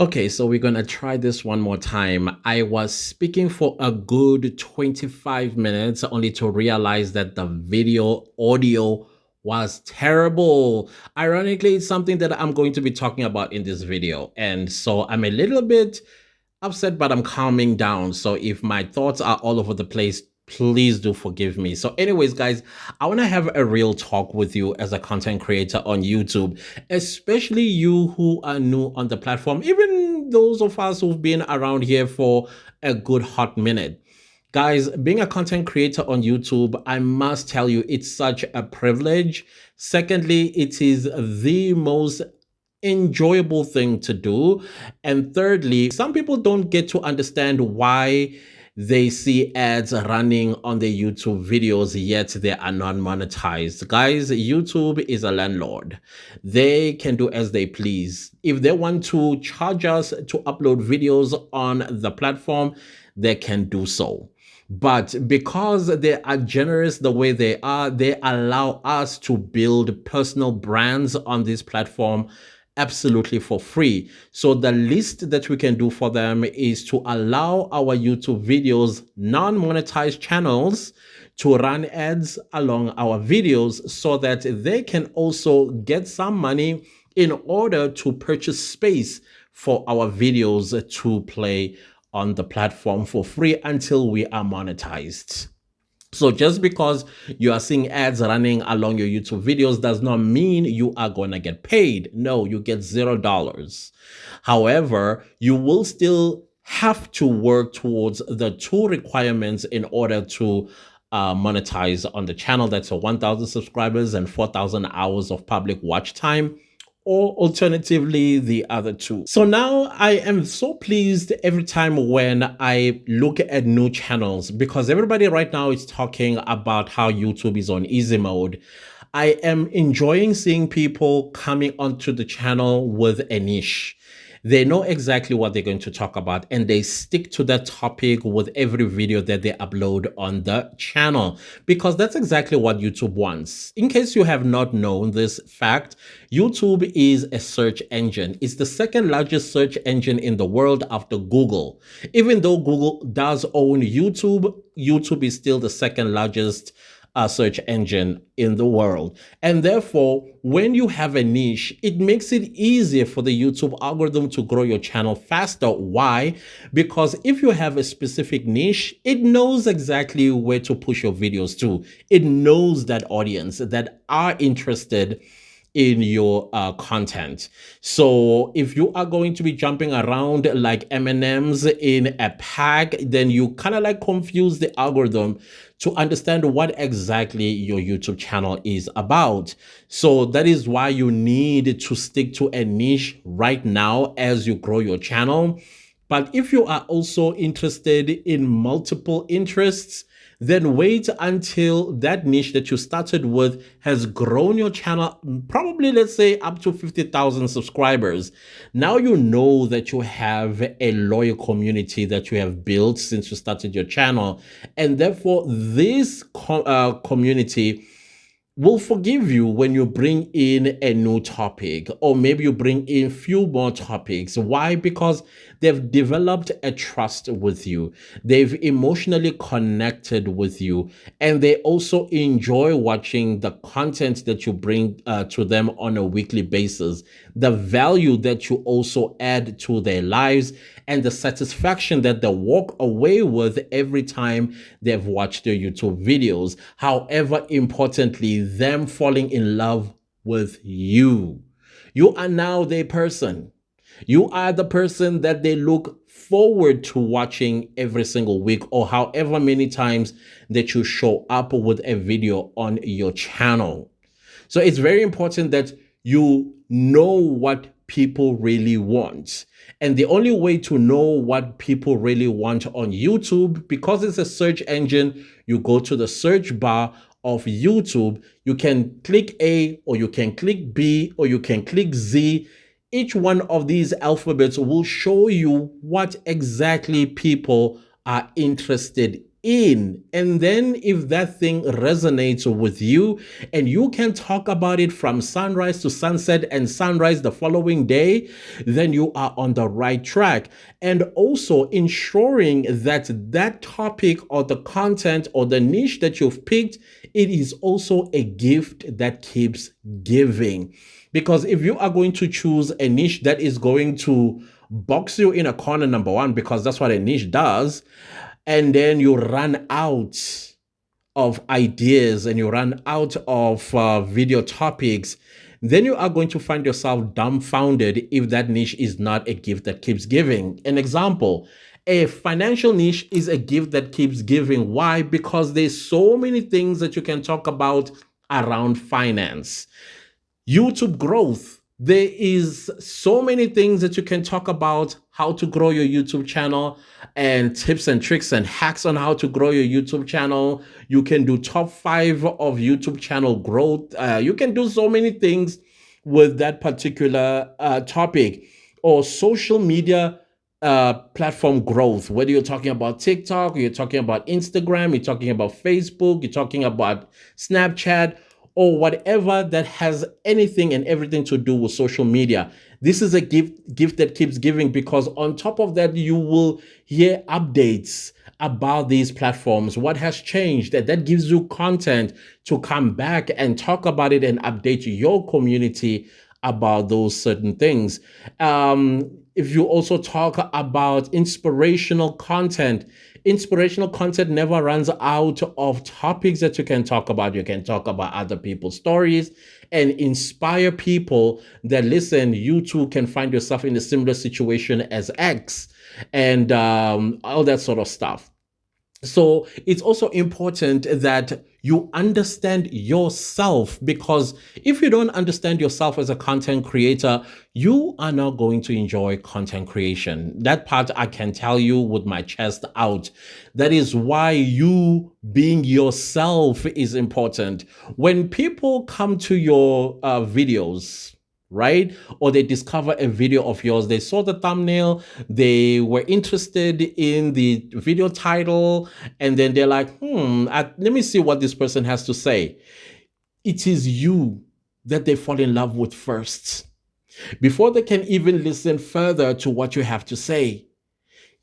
Okay, so we're gonna try this one more time. I was speaking for a good 25 minutes only to realize that the video audio was terrible. Ironically, it's something that I'm going to be talking about in this video. And so I'm a little bit upset, but I'm calming down. So if my thoughts are all over the place, please do forgive me. So, anyways, guys, I want to have a real talk with you as a content creator on YouTube, especially you who are new on the platform, even those of us who've been around here for a good hot minute. Guys, being a content creator on YouTube, I must tell you, it's such a privilege. Secondly, it is the most enjoyable thing to do. And thirdly, some people don't get to understand why they see ads running on their YouTube videos, yet they are not monetized. Guys, YouTube is a landlord. They can do as they please. If they want to charge us to upload videos on the platform, they can do so. But because they are generous the way they are, they allow us to build personal brands on this platform absolutely for free. So the least that we can do for them is to allow our YouTube videos, non-monetized channels, to run ads along our videos so that they can also get some money in order to purchase space for our videos to play on the platform for free until we are monetized. So just because you are seeing ads running along your YouTube videos does not mean you are going to get paid. No, you get $0. However, you will still have to work towards the two requirements in order to monetize on the channel. That's 1,000 subscribers and 4,000 hours of public watch time, or alternatively the other two. So now I am so pleased every time when I look at new channels, because everybody right now is talking about how YouTube is on easy mode. I am enjoying seeing people coming onto the channel with a niche. They know exactly what they're going to talk about and they stick to that topic with every video that they upload on the channel, because that's exactly what YouTube wants. In case you have not known this fact, YouTube is a search engine. It's the second largest search engine in the world after Google. Even though Google does own YouTube, YouTube is still the second largest search engine in the world. And therefore, when you have a niche, it makes it easier for the YouTube algorithm to grow your channel faster. Why? Because if you have a specific niche, it knows exactly where to push your videos to. It knows that audience that are interested in your content. So if you are going to be jumping around like M&Ms in a pack, then you kind of like confuse the algorithm to understand what exactly your YouTube channel is about. So that is why you need to stick to a niche right now as you grow your channel. But if you are also interested in multiple interests, then wait until that niche that you started with has grown your channel, probably let's say up to 50,000 subscribers. Now you know that you have a loyal community that you have built since you started your channel. And therefore, this community will forgive you when you bring in a new topic, or maybe you bring in few more topics. Why? Because they've developed a trust with you. They've emotionally connected with you, and they also enjoy watching the content that you bring to them on a weekly basis, the value that you also add to their lives, and the satisfaction that they walk away with every time they've watched their YouTube videos. However, importantly, them falling in love with you. You are now their person. You are the person that they look forward to watching every single week, or however many times that you show up with a video on your channel. So it's very important that you know what people really want. And the only way to know what people really want on YouTube, because it's a search engine, you go to the search bar of YouTube, you can click A, or you can click B, or you can click Z. Each one of these alphabets will show you what exactly people are interested in. And then if that thing resonates with you and you can talk about it from sunrise to sunset and sunrise the following day, then you are on the right track. And also ensuring that that topic or the content or the niche that you've picked, it is also a gift that keeps giving. Because if you are going to choose a niche that is going to box you in a corner, number one, because that's what a niche does, and then you run out of ideas and you run out of video topics, then you are going to find yourself dumbfounded if that niche is not a gift that keeps giving. An example, a financial niche is a gift that keeps giving. Why? Because there's so many things that you can talk about around finance. YouTube growth. There is so many things that you can talk about how to grow your YouTube channel and tips and tricks and hacks on how to grow your YouTube channel. You can do top 5 of YouTube channel growth. You can do so many things with that particular topic. Or social media platform growth, whether you're talking about TikTok, or you're talking about Instagram, you're talking about Facebook, you're talking about Snapchat, or whatever that has anything and everything to do with social media. This is a gift that keeps giving, because on top of that, you will hear updates about these platforms, what has changed. That gives you content to come back and talk about it and update your community about those certain things. If you also talk about inspirational content never runs out of topics that you can talk about. You can talk about other people's stories and inspire people that, listen, you too can find yourself in a similar situation as X, and all that sort of stuff. So it's also important that you understand yourself, because if you don't understand yourself as a content creator, you are not going to enjoy content creation. That part I can tell you with my chest out. That is why you being yourself is important. When people come to your videos, right? Or they discover a video of yours, they saw the thumbnail, they were interested in the video title, and then they're like, let me see what this person has to say. It is you that they fall in love with first, before they can even listen further to what you have to say.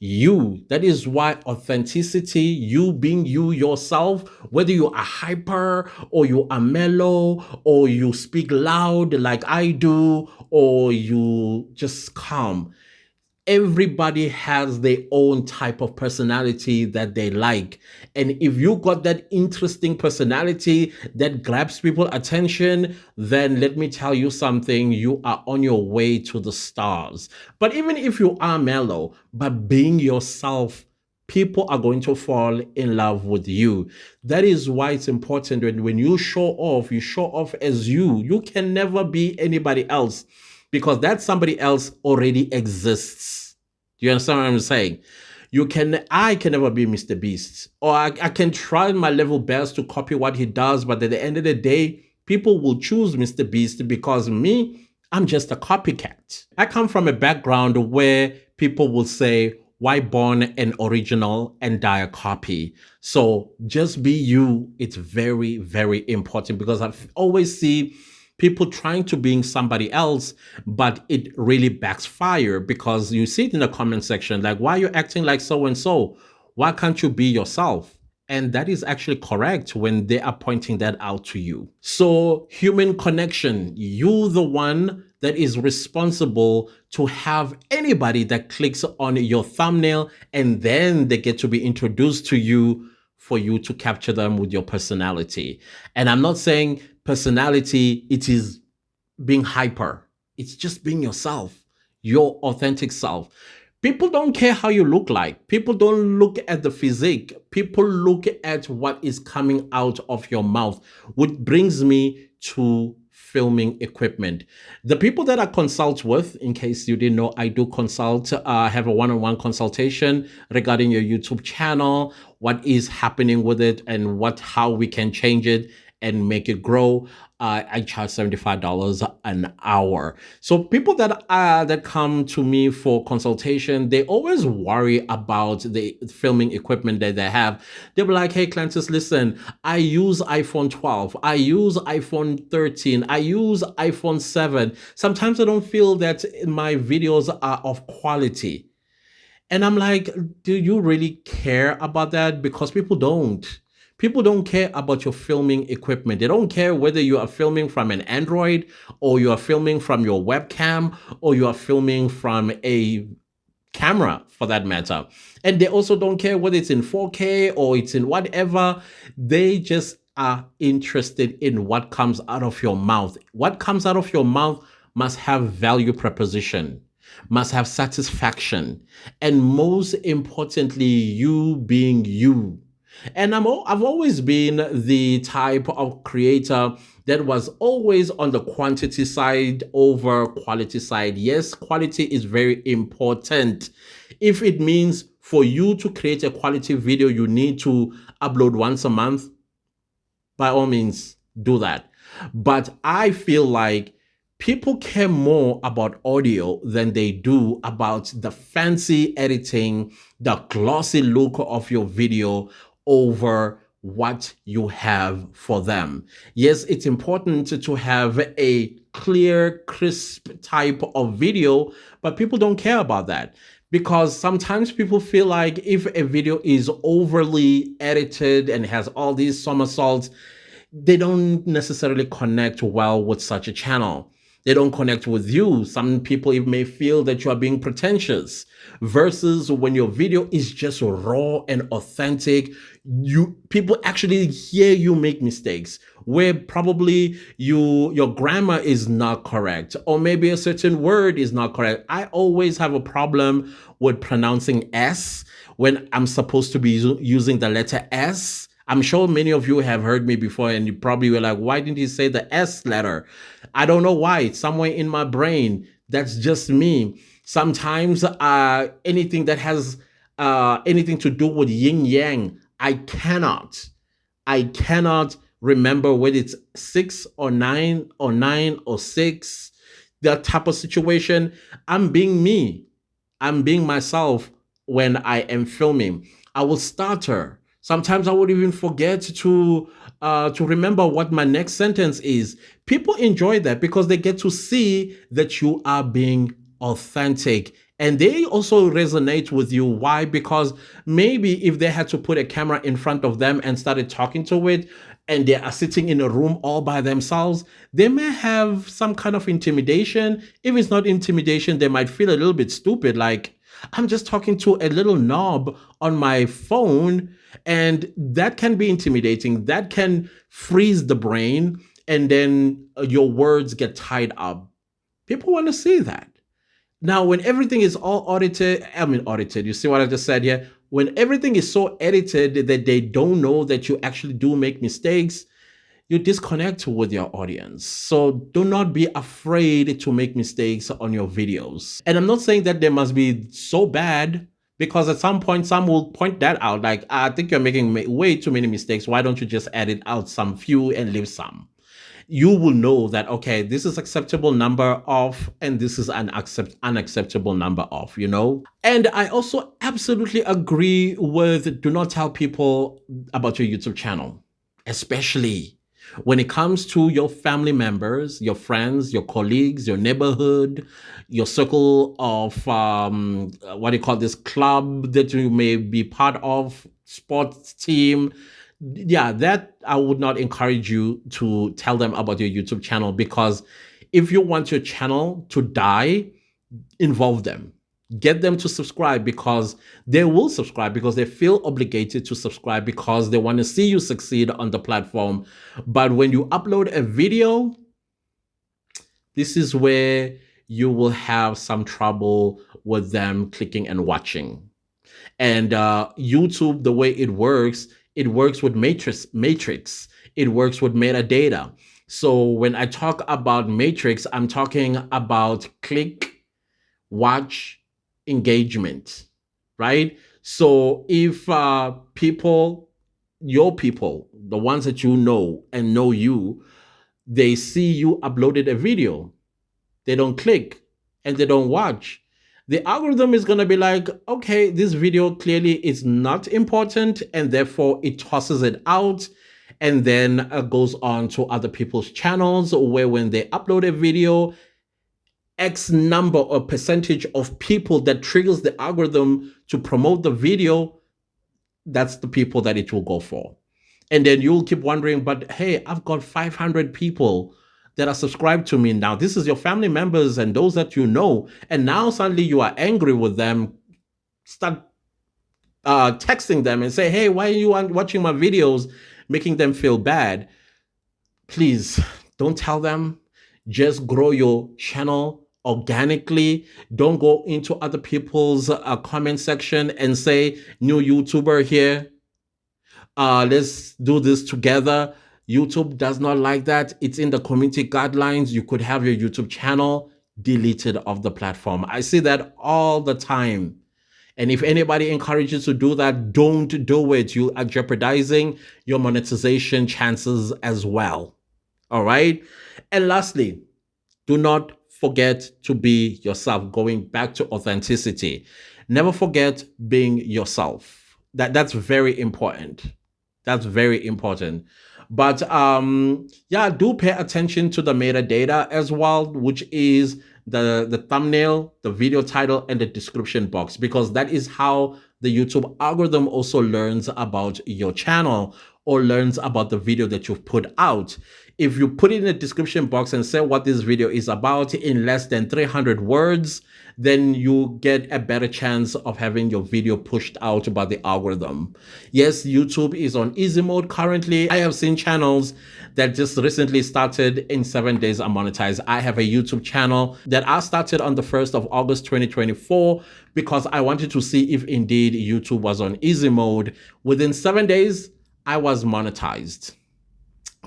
You. That is why authenticity, you being you yourself, whether you are hyper or you are mellow or you speak loud like I do or you just calm. Everybody has their own type of personality that they like. And if you got that interesting personality that grabs people's attention, then let me tell you something, you are on your way to the stars. But even if you are mellow, but being yourself, people are going to fall in love with you. That is why it's important when you show off as you. You can never be anybody else, because that somebody else already exists. Do you understand what I'm saying? I can never be Mr. Beast, or I can try my level best to copy what he does, but at the end of the day, people will choose Mr. Beast because me, I'm just a copycat. I come from a background where people will say, why born an original and die a copy? So just be you. It's very, very important, because I've always see people trying to be somebody else, but it really backfire, because you see it in the comment section, like, why are you acting like so-and-so? Why can't you be yourself? And that is actually correct when they are pointing that out to you. So human connection, you the one that is responsible to have anybody that clicks on your thumbnail and then they get to be introduced to you, for you to capture them with your personality. And I'm not saying personality, it is being hyper. It's just being yourself, your authentic self. People don't care how you look like. People don't look at the physique. People look at what is coming out of your mouth, which brings me to filming equipment. The people that I consult with, in case you didn't know, I do consult, have a one-on-one consultation regarding your YouTube channel, what is happening with it and how we can change it. and make it grow, I charge $75 an hour. So people that come to me for consultation, they always worry about the filming equipment that they have. They'll be like, "Hey, Clantis, listen, I use iPhone 12, I use iPhone 13, I use iPhone 7. Sometimes I don't feel that my videos are of quality." And I'm like, do you really care about that? Because people don't. People don't care about your filming equipment. They don't care whether you are filming from an Android or you are filming from your webcam or you are filming from a camera for that matter. And they also don't care whether it's in 4K or it's in whatever. They just are interested in what comes out of your mouth. What comes out of your mouth must have value proposition, must have satisfaction, and most importantly, you being you. And I've always been the type of creator that was always on the quantity side over quality side. Yes, quality is very important. If it means for you to create a quality video, you need to upload once a month, by all means, do that. But I feel like people care more about audio than they do about the fancy editing, the glossy look of your video over what you have for them. Yes, it's important to have a clear, crisp type of video, but people don't care about that. Because sometimes people feel like if a video is overly edited and has all these somersaults, they don't necessarily connect well with such a channel. They don't connect with you. Some people even may feel that you are being pretentious. Versus when your video is just raw and authentic, people actually hear you make mistakes where probably your grammar is not correct, or maybe a certain word is not correct. I always have a problem with pronouncing S when I'm supposed to be using the letter S. I'm sure many of you have heard me before and you probably were like, why didn't you say the S letter? I don't know why. It's somewhere in my brain. That's just me. Sometimes anything that has anything to do with yin yang, I cannot remember whether it's 6 or 9 or 6, that type of situation. I'm being me. I'm being myself when I am filming. I will stutter. Sometimes I would even forget to remember what my next sentence is. People enjoy that because they get to see that you are being authentic. And they also resonate with you. Why? Because maybe if they had to put a camera in front of them and started talking to it, and they are sitting in a room all by themselves, they may have some kind of intimidation. If it's not intimidation, they might feel a little bit stupid, like, I'm just talking to a little knob on my phone, and that can be intimidating. That can freeze the brain, and then your words get tied up. People want to see that. Now, when everything is all audited, you see what I just said here? When everything is so edited that they don't know that you actually do make mistakes, you disconnect with your audience. So do not be afraid to make mistakes on your videos. And I'm not saying that they must be so bad, because at some point, some will point that out. Like, I think you're making way too many mistakes. Why don't you just edit out some few and leave some? You will know that, okay, this is acceptable number off and this is an unacceptable number off, you know? And I also absolutely agree with do not tell people about your YouTube channel, especially when it comes to your family members, your friends, your colleagues, your neighborhood, your circle of, what do you call this, club that you may be part of, sports team. Yeah, that I would not encourage you to tell them about your YouTube channel, because if you want your channel to die, involve them. Get them to subscribe, because they will subscribe because they feel obligated to subscribe because they want to see you succeed on the platform. But when you upload a video, this is where you will have some trouble with them clicking and watching. And YouTube, the way it works with matrix. It works with metadata. So when I talk about matrix, I'm talking about click, watch, engagement, right? So if people your people, the ones that you know and know you, they see you uploaded a video, they don't click and they don't watch. The algorithm is going to be like, okay, this video clearly is not important, and therefore it tosses it out and then goes on to other people's channels, where when they upload a video, X number or percentage of people that triggers the algorithm to promote the video, that's the people that it will go for. And then you'll keep wondering, but hey, I've got 500 people that are subscribed to me now. This is your family members and those that you know. And now suddenly you are angry with them. Start texting them and say, hey, why are you watching my videos? Making them feel bad. Please don't tell them. Just grow your channel organically. Don't go into other people's comment section and say, new YouTuber here, let's do this together. YouTube does not like that. It's in the community guidelines. You could have your YouTube channel deleted off the platform. I see that all the time. And if anybody encourages you to do that, don't do it. You are jeopardizing your monetization chances as well. All right. And lastly, do not forget to be yourself. Going back to authenticity. Never forget being yourself. That's very important. That's very important. But yeah, do pay attention to the metadata as well, which is the thumbnail, the video title, and the description box, because that is how the YouTube algorithm also learns about your channel or learns about the video that you've put out. If you put it in the description box and say what this video is about in less than 300 words, then you get a better chance of having your video pushed out by the algorithm. Yes, YouTube is on easy mode currently. I have seen channels that just recently started in 7 days are monetized. I have a YouTube channel that I started on the 1st of August 2024 because I wanted to see if indeed YouTube was on easy mode. Within 7 days, I was monetized.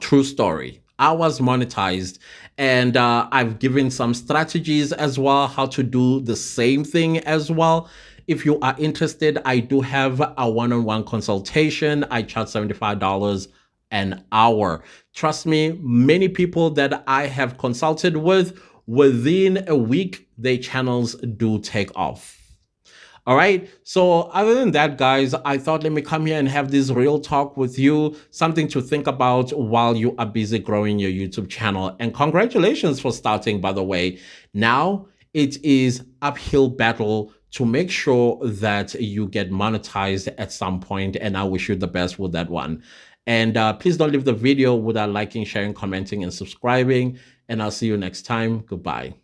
True story. I was monetized, and I've given some strategies as well, how to do the same thing as well. If you are interested, I do have a one-on-one consultation. I charge $75 an hour. Trust me, many people that I have consulted with, within a week, their channels do take off. All right. So other than that, guys, I thought let me come here and have this real talk with you, something to think about while you are busy growing your YouTube channel. And congratulations for starting, by the way. Now it is uphill battle to make sure that you get monetized at some point. And I wish you the best with that one. And please don't leave the video without liking, sharing, commenting, and subscribing. And I'll see you next time. Goodbye.